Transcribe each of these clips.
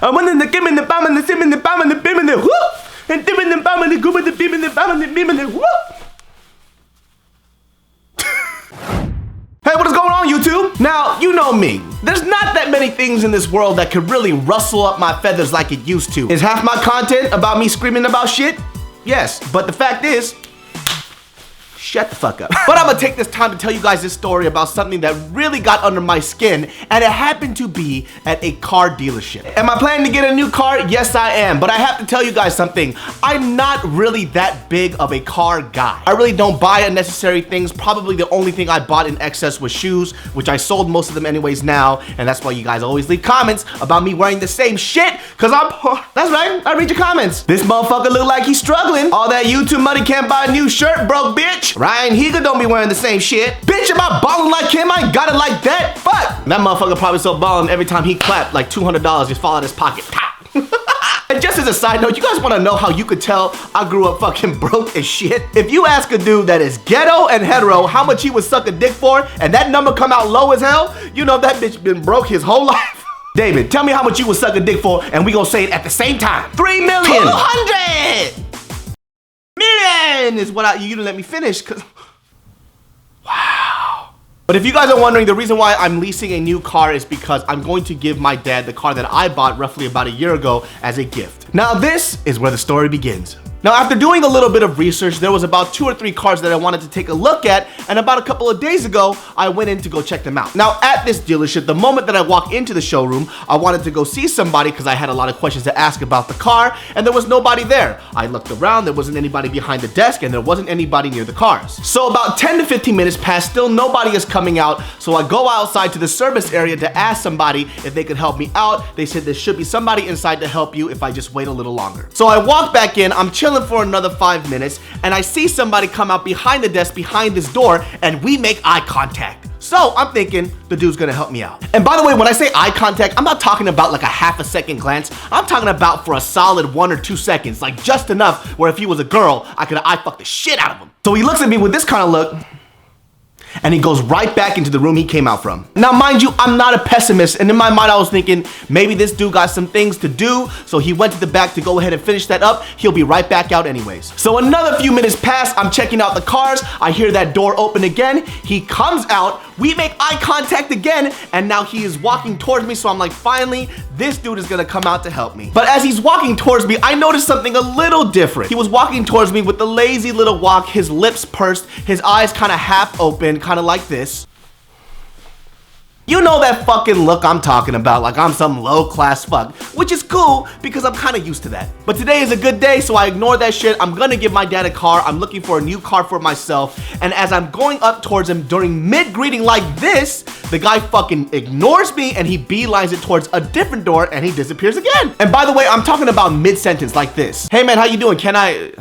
I went in the game in the bomb and the sim in the bomb and the beam in the whoop. And dim in the bomb and the goom and the beam in the bomb and the beam in the whoop. Hey, what is going on, YouTube? Now, you know me. There's not that many things in this world that could really rustle up my feathers like it used to. Is half my content about me screaming about shit? Yes, but the fact is, shut the fuck up. But I'm gonna take this time to tell you guys this story about something that really got under my skin, and it happened to be at a car dealership. Am I planning to get a new car? Yes, I am, but I have to tell you guys something. I'm not really that big of a car guy. I really don't buy unnecessary things. Probably the only thing I bought in excess was shoes, which I sold most of them anyways now, and that's why you guys always leave comments about me wearing the same shit, cause that's right, I read your comments. This motherfucker look like he's struggling. All that YouTube money can't buy a new shirt, broke bitch. Ryan Higa don't be wearing the same shit. Bitch, am I balling like him? I ain't got it like that. Fuck. That motherfucker probably so balling every time he clapped, like $200 just fall out his pocket. And just as a side note, you guys wanna know how you could tell I grew up fucking broke as shit? If you ask a dude that is ghetto and hetero how much he would suck a dick for, and that number come out low as hell, you know that bitch been broke his whole life. David, tell me how much you would suck a dick for, and we gonna say it at the same time. 3 million. 200 million is what you didn't let me finish, cause wow. But if you guys are wondering, the reason why I'm leasing a new car is because I'm going to give my dad the car that I bought roughly about a year ago as a gift. Now this is where the story begins. Now, after doing a little bit of research, there was about 2 or 3 cars that I wanted to take a look at, and about a couple of days ago, I went in to go check them out. Now, at this dealership, the moment that I walked into the showroom, I wanted to go see somebody because I had a lot of questions to ask about the car, and there was nobody there. I looked around, there wasn't anybody behind the desk, and there wasn't anybody near the cars. So about 10 to 15 minutes passed, still nobody is coming out, so I go outside to the service area to ask somebody if they could help me out. They said there should be somebody inside to help you if I just wait a little longer. So I walk back in, I'm chilling for another 5 minutes, and I see somebody come out behind the desk behind this door, and we make eye contact. So I'm thinking the dude's gonna help me out. And by the way, when I say eye contact, I'm not talking about like a half a second glance. I'm talking about for a solid 1 or 2 seconds, like just enough where if he was a girl, I could eye fuck the shit out of him. So he looks at me with this kind of look, and he goes right back into the room he came out from. Now, mind you, I'm not a pessimist, and in my mind, I was thinking, maybe this dude got some things to do, so he went to the back to go ahead and finish that up. He'll be right back out anyways. So another few minutes pass, I'm checking out the cars, I hear that door open again, he comes out, we make eye contact again, and now he is walking towards me, so I'm like, finally, this dude is gonna come out to help me. But as he's walking towards me, I noticed something a little different. He was walking towards me with the lazy little walk, his lips pursed, his eyes kind of half open, kind of like this. You know that fucking look I'm talking about, like I'm some low-class fuck, which is cool because I'm kind of used to that. But today is a good day, so I ignore that shit. I'm gonna give my dad a car. I'm looking for a new car for myself. And as I'm going up towards him during mid-greeting like this, the guy fucking ignores me and he beelines it towards a different door and he disappears again. And by the way, I'm talking about mid-sentence like this. Hey man, how you doing? Can I...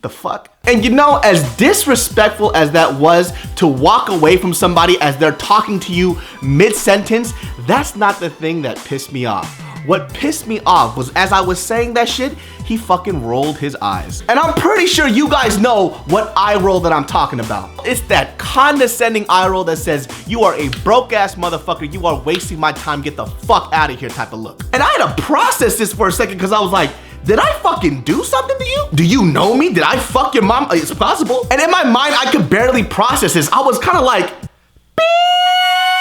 the fuck? And you know, as disrespectful as that was to walk away from somebody as they're talking to you mid-sentence, that's not the thing that pissed me off. What pissed me off was as I was saying that shit, he fucking rolled his eyes. And I'm pretty sure you guys know what eye roll that I'm talking about. It's that condescending eye roll that says, you are a broke ass motherfucker, you are wasting my time, get the fuck out of here type of look. And I had to process this for a second because I was like, did I fucking do something to you? Do you know me? Did I fuck your mom? It's possible. And in my mind, I could barely process this. I was kind of like, beep.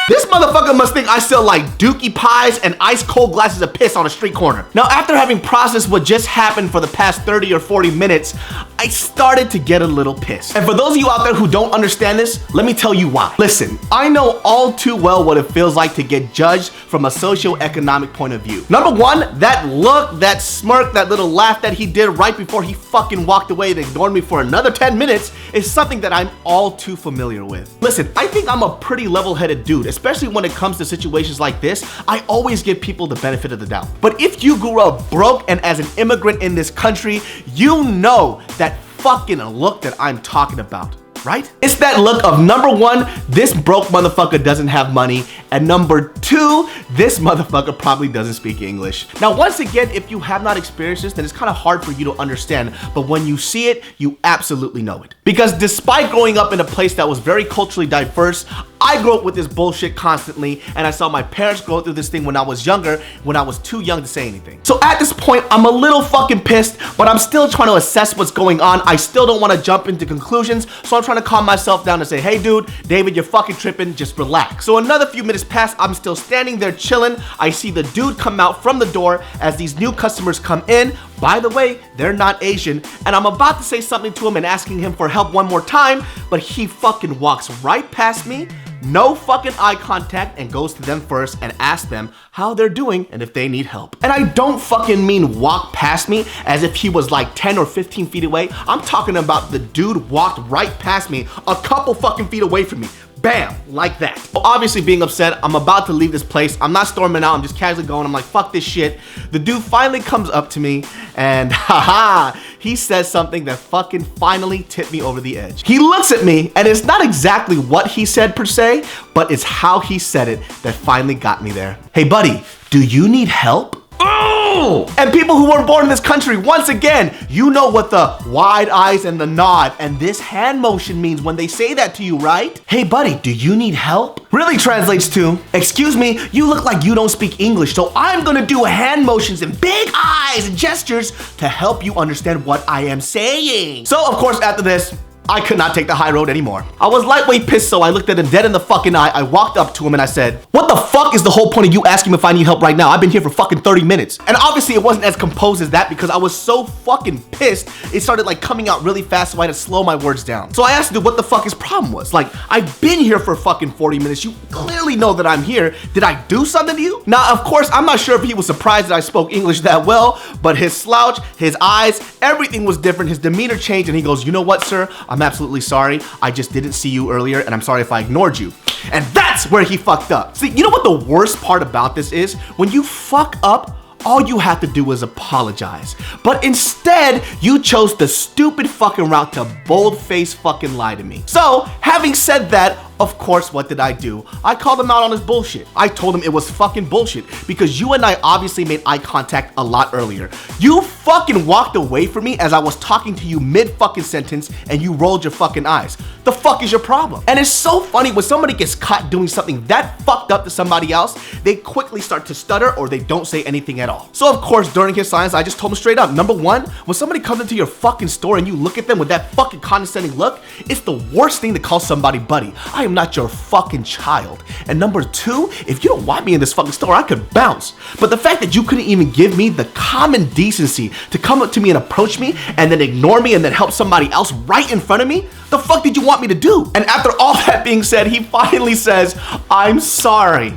This motherfucker must think I sell like dookie pies and ice cold glasses of piss on a street corner. Now, after having processed what just happened for the past 30 or 40 minutes, I started to get a little pissed. And for those of you out there who don't understand this, let me tell you why. Listen, I know all too well what it feels like to get judged from a socioeconomic point of view. Number one, that look, that smirk, that little laugh that he did right before he fucking walked away and ignored me for another 10 minutes is something that I'm all too familiar with. Listen, I think I'm a pretty level-headed dude, especially when it comes to situations like this. I always give people the benefit of the doubt. But if you grew up broke and as an immigrant in this country, you know that fucking look that I'm talking about. right? It's that look of number one, this broke motherfucker doesn't have money, and number two, this motherfucker probably doesn't speak English. Now, once again, if you have not experienced this, then it's kind of hard for you to understand, but when you see it, you absolutely know it. Because despite growing up in a place that was very culturally diverse, I grew up with this bullshit constantly, and I saw my parents go through this thing when I was younger, when I was too young to say anything. So at this point, I'm a little fucking pissed, but I'm still trying to assess what's going on. I still don't want to jump into conclusions, so I'm trying to calm myself down and say, hey dude, David, you're fucking tripping, just relax. So another few minutes pass, I'm still standing there chilling. I see the dude come out from the door as these new customers come in. By the way, they're not Asian, and I'm about to say something to him and asking him for help one more time, but he fucking walks right past me, no fucking eye contact, and goes to them first and asks them how they're doing and if they need help. And I don't fucking mean walk past me as if he was like 10 or 15 feet away. I'm talking about the dude walked right past me, a couple fucking feet away from me. Bam, like that. Well, obviously being upset, I'm about to leave this place. I'm not storming out, I'm just casually going. I'm like, fuck this shit. The dude finally comes up to me and haha, he says something that fucking finally tipped me over the edge. He looks at me and it's not exactly what he said per se, but it's how he said it that finally got me there. Hey buddy, do you need help? Oh! And people who weren't born in this country, once again, you know what the wide eyes and the nod and this hand motion means when they say that to you, right? Hey buddy, do you need help? Really translates to, excuse me, you look like you don't speak English, so I'm gonna do hand motions and big eyes and gestures to help you understand what I am saying. So of course, after this, I could not take the high road anymore. I was lightweight pissed, so I looked at him dead in the fucking eye. I walked up to him and I said, what the fuck is the whole point of you asking me if I need help right now? I've been here for fucking 30 minutes. And obviously it wasn't as composed as that because I was so fucking pissed. It started like coming out really fast, so I had to slow my words down. So I asked him what the fuck his problem was. Like, I've been here for fucking 40 minutes. You clearly know that I'm here. Did I do something to you? Now, of course, I'm not sure if he was surprised that I spoke English that well, but his slouch, his eyes, everything was different. His demeanor changed and he goes, you know what, sir? I'm absolutely sorry. I just didn't see you earlier and I'm sorry if I ignored you. And that's where he fucked up. See, you know what the worst part about this is? When you fuck up, all you have to do is apologize. But instead, you chose the stupid fucking route to bold-faced fucking lie to me. So, having said that, of course, what did I do? I called him out on his bullshit. I told him it was fucking bullshit because you and I obviously made eye contact a lot earlier. You fucking walked away from me as I was talking to you mid-fucking sentence and you rolled your fucking eyes. The fuck is your problem? And it's so funny when somebody gets caught doing something that fucked up to somebody else, they quickly start to stutter or they don't say anything at all. So of course, during his silence, I just told him straight up, number one, when somebody comes into your fucking store and you look at them with that fucking condescending look, it's the worst thing to call somebody buddy. I am not your fucking child. And number two, if you don't want me in this fucking store, I could bounce. But the fact that you couldn't even give me the common decency to come up to me and approach me and then ignore me and then help somebody else right in front of me, the fuck did you want me to do? And after all that being said, he finally says, I'm sorry,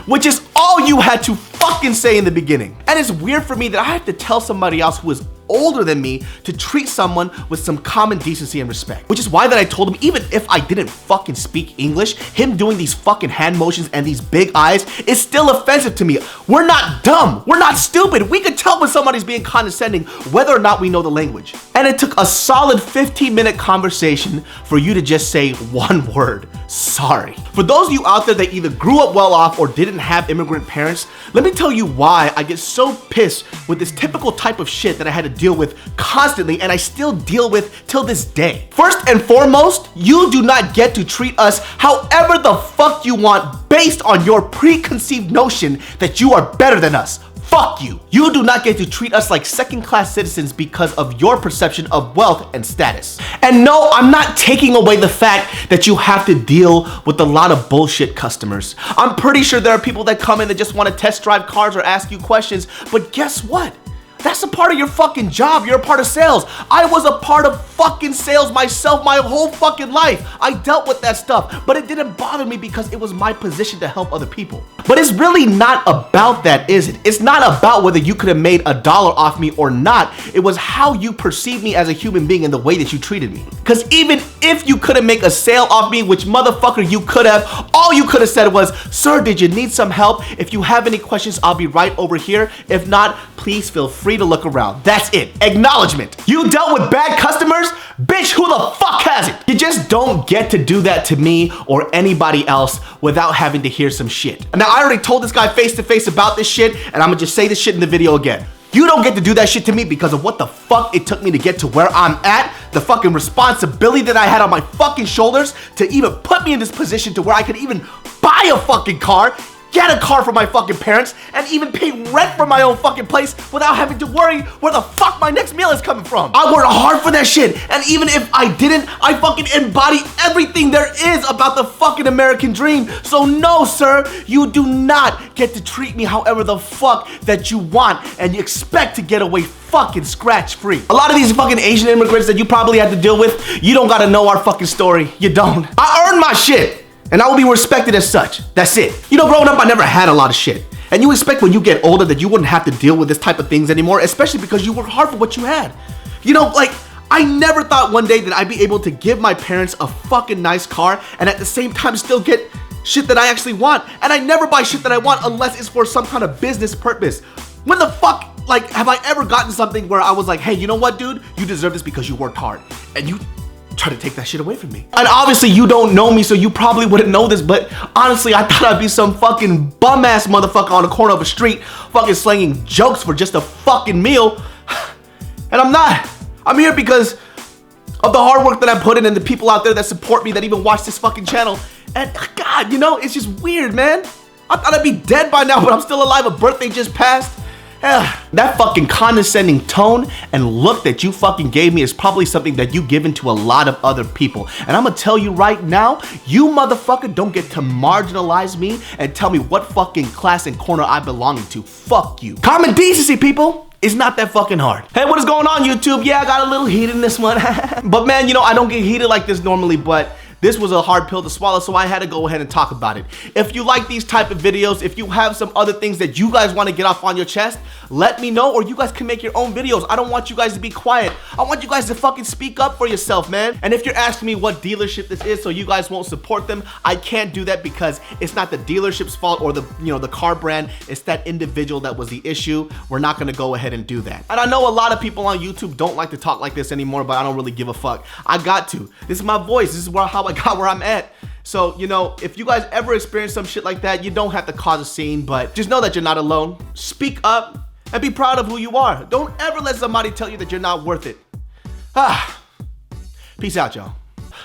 which is all you had to fucking say in the beginning. And it's weird for me that I have to tell somebody else who is older than me to treat someone with some common decency and respect. Which is why that I told him, even if I didn't fucking speak English, him doing these fucking hand motions and these big eyes is still offensive to me. We're not dumb. We're not stupid. We could tell when somebody's being condescending whether or not we know the language. And it took a solid 15-minute conversation for you to just say one word, sorry. For those of you out there that either grew up well off or didn't have immigrant parents, let me tell you why I get so pissed with this typical type of shit that I had to deal with constantly and I still deal with till this day. First and foremost, you do not get to treat us however the fuck you want based on your preconceived notion that you are better than us. Fuck you. You do not get to treat us like second-class citizens because of your perception of wealth and status. And no, I'm not taking away the fact that you have to deal with a lot of bullshit customers. I'm pretty sure there are people that come in that just want to test drive cars or ask you questions, but guess what? That's a part of your fucking job. You're a part of sales. I was a part of fucking sales myself my whole fucking life. I dealt with that stuff, but it didn't bother me because it was my position to help other people. But it's really not about that, is it? It's not about whether you could have made $1 off me or not. It was how you perceived me as a human being and the way that you treated me. Because even if you couldn't make a sale off me, which motherfucker you could have, all you could have said was, sir, did you need some help? If you have any questions, I'll be right over here. If not, please feel free to look around. That's it. Acknowledgement. You dealt with bad customers, Bitch, who the fuck has it? You just don't get to do that to me or anybody else without having to hear some shit. Now, I already told this guy face to face about this shit, and I'm gonna just say this shit in the video again. You don't get to do that shit to me because of what the fuck it took me to get to where I'm at, the fucking responsibility that I had on my fucking shoulders to even put me in this position to where I could even buy a fucking car, get a car for my fucking parents, and even pay rent for my own fucking place without having to worry where the fuck my next meal is coming from. I worked hard for that shit, and even if I didn't, I fucking embody everything there is about the fucking American dream. So no, sir, you do not get to treat me however the fuck that you want, and you expect to get away fucking scratch free. A lot of these fucking Asian immigrants that you probably had to deal with, you don't gotta know our fucking story. You don't. I earned my shit, and I will be respected as such. That's it. You know, growing up, I never had a lot of shit. And you expect when you get older that you wouldn't have to deal with this type of things anymore, especially because you worked hard for what you had. You know, like, I never thought one day that I'd be able to give my parents a fucking nice car and at the same time still get shit that I actually want. And I never buy shit that I want unless it's for some kind of business purpose. When the fuck, like, have I ever gotten something where I was like, hey, you know what, dude? You deserve this because you worked hard. And you try to take that shit away from me. And obviously you don't know me, so you probably wouldn't know this, but honestly, I thought I'd be some fucking bum ass motherfucker on the corner of a street fucking slanging jokes for just a fucking meal. And I'm not. I'm here because of the hard work that I put in and the people out there that support me that even watch this fucking channel. And God, you know, it's just weird, man. I thought I'd be dead by now, but I'm still alive. A birthday just passed. That fucking condescending tone and look that you fucking gave me is probably something that you give into a lot of other people. And I'm gonna tell you right now, you motherfucker don't get to marginalize me and tell me what fucking class and corner I belong to. Fuck you. Common decency, people. It's not that fucking hard. Hey, what is going on, YouTube? Yeah, I got a little heated in this one. But man, you know, I don't get heated like this normally, but this was a hard pill to swallow, so I had to go ahead and talk about it. If you like these type of videos, if you have some other things that you guys want to get off on your chest, let me know, or you guys can make your own videos. I don't want you guys to be quiet. I want you guys to fucking speak up for yourself, man. And if you're asking me what dealership this is so you guys won't support them, I can't do that because it's not the dealership's fault or the, you know, the car brand. It's that individual that was the issue. We're not gonna go ahead and do that. And I know a lot of people on YouTube don't like to talk like this anymore, but I don't really give a fuck. I got to. This is my voice. This is how I got where I'm at. So, you know, if you guys ever experience some shit like that, you don't have to cause a scene, but just know that you're not alone. Speak up and be proud of who you are. Don't ever let somebody tell you that you're not worth it. Peace out, y'all.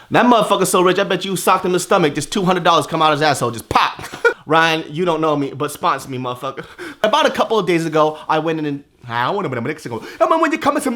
That motherfucker's so rich, I bet you socked him in the stomach, just $200 come out his asshole, just pop. Ryan, you don't know me, but sponsor me, motherfucker. About a couple of days ago, I went in and I want to Mexico. And when you come and say,